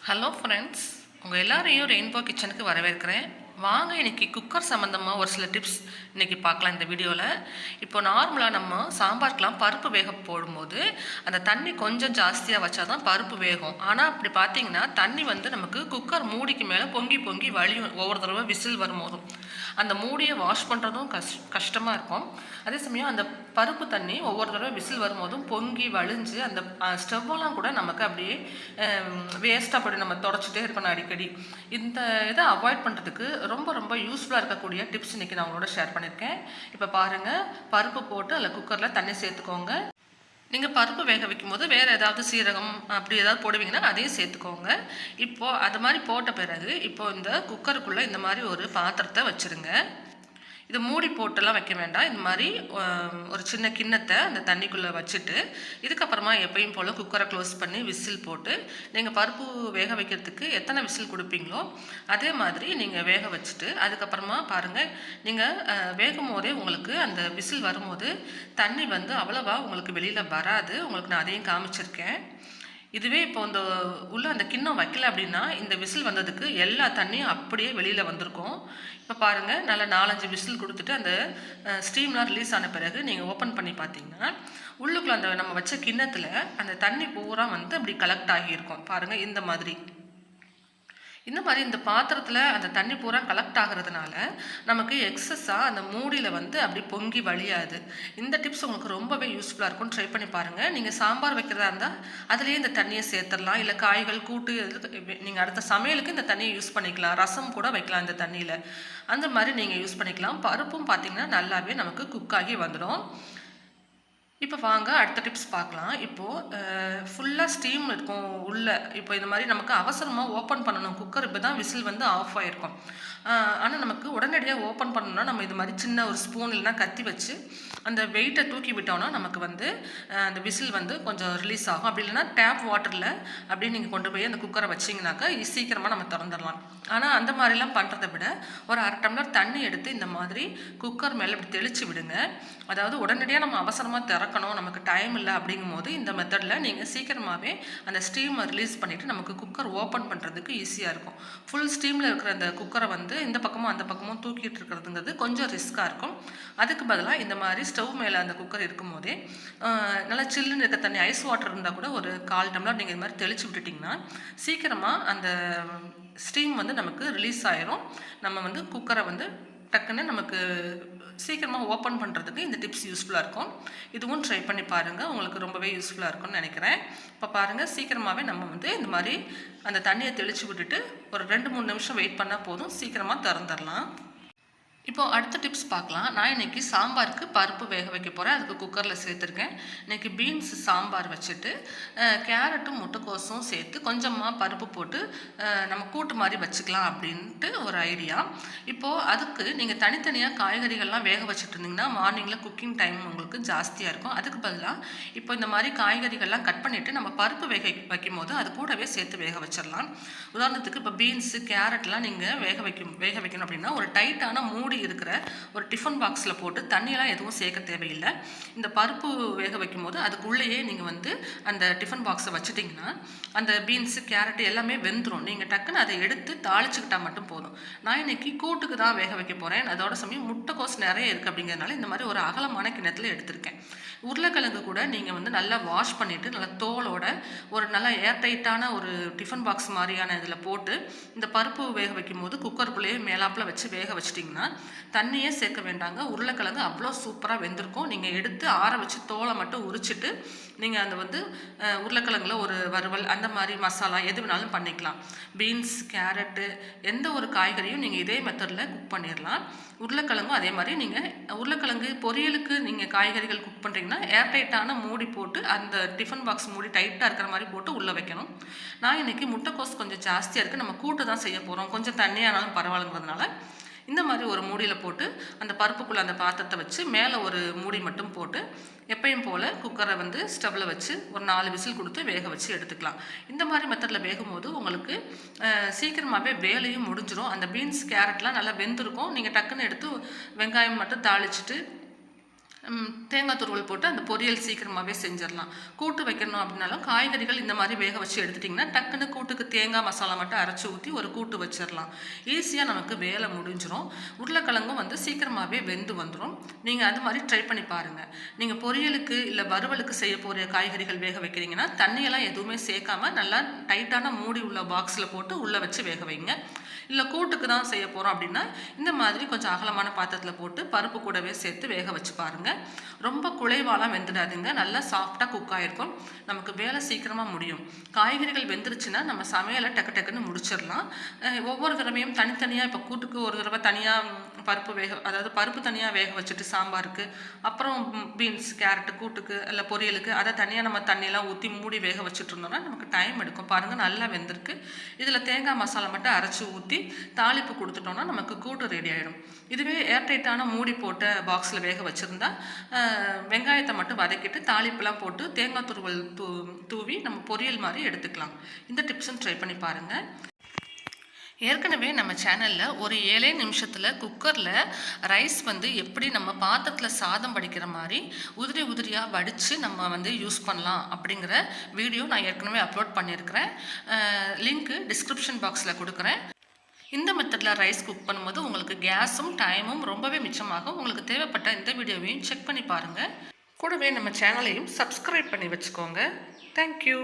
Hello friends, உங்கள் எல்லாரையும் rainbow கிச்சனுக்கு வரவேற்கிறேன். வாங்க இன்றைக்கி குக்கர் சம்மந்தமாக ஒரு சில டிப்ஸ் இன்றைக்கி பார்க்கலாம் இந்த வீடியோவில். இப்போ நார்மலாக நம்ம சாம்பாருக்கெலாம் பருப்பு வேக போடும்போது அந்த தண்ணி கொஞ்சம் ஜாஸ்தியாக வச்சா தான் பருப்பு வேகும். ஆனால் அப்படி பார்த்திங்கன்னா தண்ணி நமக்கு குக்கர் மூடிக்கு மேலே பொங்கி பொங்கி வழியும். ஒவ்வொரு தடவை விசில் வரும்போதும் அந்த மூடியை வாஷ் பண்ணுறதும் கஷ்டமாக இருக்கும். அதே சமயம் அந்த பருப்பு தண்ணி ஒவ்வொரு தடவை விசில் வரும்போதும் பொங்கி வழிஞ்சு அந்த ஸ்டவ்வெல்லாம் கூட நமக்கு அப்படியே வேஸ்ட்டாக படி நம்ம தொடச்சிட்டே இருக்கணும் அடிக்கடி. இந்த இதை அவாய்ட் பண்ணுறதுக்கு ரொம்ப ரொம்ப யூஸ்ஃபுல்லாக இருக்கக்கூடிய டிப்ஸ் இன்றைக்கி நான் உங்களோட ஷேர் பண்ணியிருக்கேன். இப்போ பாருங்கள், பருப்பு போட்டு அதில் குக்கரில் தண்ணி சேர்த்துக்கோங்க. நீங்கள் பருப்பு வேக வைக்கும்போது வேறு ஏதாவது சீரகம் அப்படி ஏதாவது போடுவீங்கன்னா அதையும் சேர்த்துக்கோங்க. இப்போது அது மாதிரி போட்ட பிறகு இப்போது இந்த குக்கருக்குள்ளே இந்த மாதிரி ஒரு பாத்திரத்தை வச்சுருங்க. இது மூடி போட்டெல்லாம் வைக்க வேண்டாம். இந்த மாதிரி ஒரு சின்ன கிண்ணத்தை அந்த தண்ணிக்குள்ளே வச்சுட்டு இதுக்கப்புறமா எப்பயும் போல் குக்கரை க்ளோஸ் பண்ணி விசில் போட்டு நீங்கள் பருப்பு வேக வைக்கிறதுக்கு எத்தனை விசில் கொடுப்பீங்களோ அதே மாதிரி நீங்கள் வேக வச்சுட்டு அதுக்கப்புறமா பாருங்கள், நீங்கள் வேகும் போதே உங்களுக்கு அந்த விசில் வரும்போது தண்ணி அவ்வளவா உங்களுக்கு வெளியில் வராது. உங்களுக்கு நான் அதையும் காமிச்சிருக்கேன். இதுவே இப்போ இந்த உள்ள அந்த கிண்ணம் வைக்கல அப்படின்னா இந்த விசில் வந்ததுக்கு எல்லா தண்ணியும் அப்படியே வெளியில் வந்திருக்கும். இப்போ பாருங்கள், நல்லா 4-5 விசில் கொடுத்துட்டு அந்த ஸ்டீம்லாம் ரிலீஸ் ஆன பிறகு நீங்கள் ஓப்பன் பண்ணி பார்த்தீங்கன்னா உள்ளுக்குள்ள அந்த நம்ம வச்ச கிண்ணத்தில் அந்த தண்ணி பூரா அப்படி கலெக்ட் ஆகியிருக்கும். பாருங்கள், இந்த மாதிரி இந்த பாத்திரத்தில் அந்த தண்ணி பூரா கலெக்ட் ஆகிறதுனால நமக்கு எக்ஸஸாக அந்த மூடியில் அப்படி பொங்கி வழியாது. இந்த டிப்ஸ் உங்களுக்கு ரொம்பவே யூஸ்ஃபுல்லாக இருக்கும். ட்ரை பண்ணி பாருங்கள். நீங்கள் சாம்பார் வைக்கிறதா இருந்தால் அதுலேயே இந்த தண்ணியை சேர்த்துடலாம். இல்லை காய்கள் கூட்டு நீங்கள் அடுத்த சமையலுக்கு இந்த தண்ணியை யூஸ் பண்ணிக்கலாம். ரசம் கூட வைக்கலாம் இந்த தண்ணியில். அந்த மாதிரி நீங்கள் யூஸ் பண்ணிக்கலாம். பருப்பும் பார்த்திங்கன்னா நல்லாவே நமக்கு குக் ஆகி வந்துடும். இப்போ வாங்க அடுத்த டிப்ஸ் பார்க்கலாம். இப்போது ஃபுல்லாக ஸ்டீம் இருக்கும் உள்ளே. இப்போ இந்த மாதிரி நமக்கு அவசரமாக ஓப்பன் பண்ணணும் குக்கர். இப்போ தான் விசில் ஆஃப் ஆகிருக்கும். ஆனால் நமக்கு உடனடியாக ஓப்பன் பண்ணணும்னா நம்ம இது மாதிரி சின்ன ஒரு ஸ்பூன் இல்லைனா கத்தி வச்சு அந்த வெயிட்டை தூக்கி விட்டோன்னா நமக்கு அந்த விசில் கொஞ்சம் ரிலீஸ் ஆகும். அப்படி இல்லைனா டேப் வாட்டரில் அப்படியே நீங்கள் கொண்டு போய் அந்த குக்கரை வச்சிங்கனாக்கா சீக்கிரமாக நம்ம திறந்துடலாம். ஆனால் அந்த மாதிரிலாம் பண்ணுறதை விட ஒரு 1/2 டம்ளர் தண்ணி எடுத்து இந்த மாதிரி குக்கர் மேலே இப்படி தெளித்து விடுங்க. அதாவது உடனடியாக நம்ம அவசரமாக திறக்கணும், நமக்கு டைம் இல்லை அப்படிங்கும் போது இந்த மெத்தடில் நீங்கள் சீக்கிரமாகவே அந்த ஸ்டீமை ரிலீஸ் பண்ணிவிட்டு நமக்கு குக்கர் ஓப்பன் பண்ணுறதுக்கு ஈஸியாக இருக்கும். ஃபுல் ஸ்டீமில் இருக்கிற அந்த குக்கரை இந்த பக்கமும் அந்த பக்கமும் தூக்கிட்டு இருக்கிறதுங்கிறது கொஞ்சம் ரிஸ்க்காக இருக்கும். அதுக்கு பதிலாக இந்த மாதிரி ஸ்டவ் மேலே அந்த குக்கர் இருக்கும் போதே நல்லா சில்லுன்னு இருக்க தண்ணி, ஐஸ் வாட்டர் இருந்தால் கூட ஒரு 1/4 டம்ளர் நீங்கள் இது மாதிரி தெளித்து விட்டுட்டிங்கன்னா சீக்கிரமாக அந்த ஸ்டீம் நமக்கு ரிலீஸ் ஆயிரும். நம்ம குக்கரை டக்குன்னு நமக்கு சீக்கிரமாக ஓப்பன் பண்ணுறதுக்கு இந்த டிப்ஸ் யூஸ்ஃபுல்லாக இருக்கும். இதுவும் ட்ரை பண்ணி பாருங்கள், உங்களுக்கு ரொம்பவே யூஸ்ஃபுல்லாக இருக்கும்னு நினைக்கிறேன். இப்போ பாருங்கள், சீக்கிரமாகவே நம்ம இந்த மாதிரி அந்த தண்ணியை தெளித்து விட்டுட்டு ஒரு 2-3 நிமிஷம் வெயிட் பண்ணால் போதும், சீக்கிரமாக திறந்துடலாம். இப்போது அடுத்த டிப்ஸ் பார்க்கலாம். நான் இன்றைக்கி சாம்பாருக்கு பருப்பு வேக வைக்க போகிறேன். அதுக்கு குக்கரில் சேர்த்துருக்கேன். இன்றைக்கி பீன்ஸ் சாம்பார் வச்சுட்டு கேரட்டும் முட்டைக்கோஸும் சேர்த்து கொஞ்சமாக பருப்பு போட்டு நம்ம கூட்டு மாதிரி வச்சுக்கலாம் அப்படின்ட்டு ஒரு ஐடியா. இப்போது அதுக்கு நீங்கள் தனித்தனியாக காய்கறிகள்லாம் வேக வச்சுட்டு இருந்தீங்கன்னா மார்னிங்கில் குக்கிங் டைம் உங்களுக்கு ஜாஸ்தியாக இருக்கும். அதுக்கு பதிலாக இப்போ இந்த மாதிரி காய்கறிகள்லாம் கட் பண்ணிவிட்டு நம்ம பருப்பு வைக்கும் போது அது கூடவே சேர்த்து வேக வச்சிடலாம். உதாரணத்துக்கு இப்போ பீன்ஸு கேரட்லாம் நீங்கள் வேக வைக்கணும் அப்படின்னா ஒரு டைட்டான மூடி இருக்கிற ஒரு டிஃபன் பாக்ஸில் போட்டு தண்ணியெல்லாம் எதுவும் சேர்க்க தேவையில்லை. இந்த பருப்பு வேக வைக்கும் போது அதுக்குள்ளேயே நீங்கள் அந்த டிஃபன் பாக்ஸை வச்சுட்டிங்கன்னா அந்த பீன்ஸு கேரட்டு எல்லாமே வெந்துடும். நீங்கள் டக்குன்னு அதை எடுத்து தாளிச்சுக்கிட்டால் மட்டும் போதும். நான் இன்றைக்கி கூட்டுக்கு தான் வேக வைக்க போகிறேன். அதோட சமயம் முட்டைக்கோஸ் நிறைய இருக்குது அப்படிங்கிறதுனால இந்த மாதிரி ஒரு அகலமான கிணத்துல எடுத்திருக்கேன். உருளைக்கிழங்கு கூட நீங்கள் நல்லா வாஷ் பண்ணிவிட்டு நல்லா தோலோட ஒரு நல்லா ஏர்டைட்டான ஒரு டிஃபன் பாக்ஸ் மாதிரியான இதில் போட்டு இந்த பருப்பு வேக வைக்கும் போது குக்கருக்குள்ளேயே மேலாப்பில் வச்சு வேக வச்சிட்டிங்கன்னா தண்ணியே சேர்க்க வேண்டாங்க. உருளைக்கிழங்கு அவ்வளோ சூப்பராக வெந்திருக்கும். நீங்கள் எடுத்து ஆற வச்சு தோலை மட்டும் உரிச்சிட்டு நீங்கள் அந்த உருளைக்கிழங்குல ஒரு வறுவல் அந்த மாதிரி மசாலா எது வேணாலும் பண்ணிக்கலாம். பீன்ஸ் கேரட்டு எந்த ஒரு காய்கறியும் நீங்கள் இதே மெத்தடில் குக் பண்ணிடலாம். உருளைக்கிழங்கும் அதே மாதிரி நீங்கள் உருளைக்கிழங்கு பொரியலுக்கு நீங்கள் காய்கறிகள் குக் பண்ணுறீங்கன்னா ஏர்டைட்டான மூடி போட்டு அந்த டிஃபன் பாக்ஸ் மூடி டைட்டாக இருக்கிற மாதிரி போட்டு உள்ளே வைக்கணும். நான் இன்றைக்கி முட்டைக்கோஸ் கொஞ்சம் ஜாஸ்தியாக இருக்குது, நம்ம கூட்டு தான் செய்ய போகிறோம், கொஞ்சம் தண்ணியானாலும் பரவாயில்லைங்கிறதுனால இந்த மாதிரி ஒரு மூடியில் போட்டு அந்த பருப்புக்குள்ளே அந்த பாத்திரத்தை வச்சு மேலே ஒரு மூடி மட்டும் போட்டு எப்பயும் போல் குக்கரை ஸ்டவ்வில் வச்சு ஒரு 4 விசில் கொடுத்து வேக வச்சு எடுத்துக்கலாம். இந்த மாதிரி மெத்தடில் வேகும் போது உங்களுக்கு சீக்கிரமாகவே வேலையும் முடிஞ்சிடும். அந்த பீன்ஸ் கேரட்லாம் நல்லா வெந்திருக்கும். நீங்கள் டக்குன்னு எடுத்து வெங்காயம் மட்டும் தாளிச்சிட்டு தேங்காய் துருவல் போட்டு அந்த பொரியல் சீக்கிரமாகவே செஞ்சிடலாம். கூட்டு வைக்கணும் அப்படின்னாலும் காய்கறிகள் இந்த மாதிரி வேக வச்சு எடுத்துட்டிங்கன்னா டக்குன்னு கூட்டுக்கு தேங்காய் மசாலா மட்டும் அரைச்சி ஊற்றி ஒரு கூட்டு வச்சிடலாம். ஈஸியாக நமக்கு வேலை முடிஞ்சிடும். உருளைக்கிழங்கும் வந்து சீக்கிரமாகவே வெந்து வந்துடும். நீங்கள் அது மாதிரி ட்ரை பண்ணி பாருங்கள். நீங்கள் பொரியலுக்கு இல்லை வறுவலுக்கு செய்ய போகிற காய்கறிகள் வேக வைக்கிறீங்கன்னா தண்ணியெல்லாம் எதுவுமே சேர்க்காம நல்லா டைட்டான மூடி உள்ள பாக்ஸில் போட்டு உள்ளே வச்சு வேக வைங்க. இல்லை கூட்டுக்கு தான் செய்ய போகிறோம் அப்படின்னா இந்த மாதிரி கொஞ்சம் அகலமான பாத்திரத்தில் போட்டு பருப்பு கூடவே சேர்த்து வேக வச்சு பாருங்கள். ரொம்ப குழைவாலாம் வெந்துடாதுங்க. நல்லா சாஃப்டாக குக் ஆகிருக்கும். நமக்கு வேலை சீக்கிரமாக முடியும். காய்கறிகள் வெந்துருச்சுன்னா நம்ம சமையலை டக்கு டக்குன்னு முடிச்சிடலாம். ஒவ்வொரு தடவையும் தனித்தனியாக இப்போ கூட்டுக்கு ஒரு தடவை தனியாக பருப்பு தனியாக வேக வச்சுட்டு சாம்பாருக்கு, அப்புறம் பீன்ஸ் கேரட்டு கூட்டுக்கு இல்லை பொரியலுக்கு அதை தனியாக நம்ம தண்ணியெல்லாம் ஊற்றி மூடி வேக வச்சுட்டு இருந்தோம்னா நமக்கு டைம் எடுக்கும். பாருங்கள் நல்லா வெந்திருக்கு. இதில் தேங்காய் மசாலா மட்டும் அரைச்சி ஊற்றி தாளிப்பு கொடுத்துட்டோம்னா நமக்கு கூட்டு ரெடி ஆகிடும். இதுவே ஏர்டைட்டான மூடி போட்ட பாக்ஸில் வேக வச்சுருந்தா வெங்காயத்தை மட்டும் வதக்கிட்டு தாளிப்பெல்லாம் போட்டு தேங்காய் துருவல் தூவி நம்ம பொரியல் மாதிரி எடுத்துக்கலாம். இந்த டிப்ஸும் ட்ரை பண்ணி பாருங்கள். ஏற்கனவே நம்ம சேனலில் ஒரு 7 நிமிஷத்தில் குக்கரில் ரைஸ் வந்து எப்படி நம்ம பாத்திரத்தில் சாதம் வடிக்கிற மாதிரி உதிரி உதிரியாக வடித்து நம்ம வந்து யூஸ் பண்ணலாம் அப்படிங்கிற வீடியோ நான் ஏற்கனவே அப்லோட் பண்ணியிருக்கிறேன். லிங்க்கு டிஸ்கிரிப்ஷன் பாக்ஸில் கொடுக்குறேன். இந்த மெத்தடில் ரைஸ் குக் பண்ணும்போது உங்களுக்கு கேஸும் டைமும் ரொம்பவே மிச்சமாகும். உங்களுக்கு தேவைப்பட்ட இந்த வீடியோவையும் செக் பண்ணி பாருங்கள். கூடவே நம்ம சேனலையும் சப்ஸ்கிரைப் பண்ணி வச்சுக்கோங்க. தேங்க்யூ.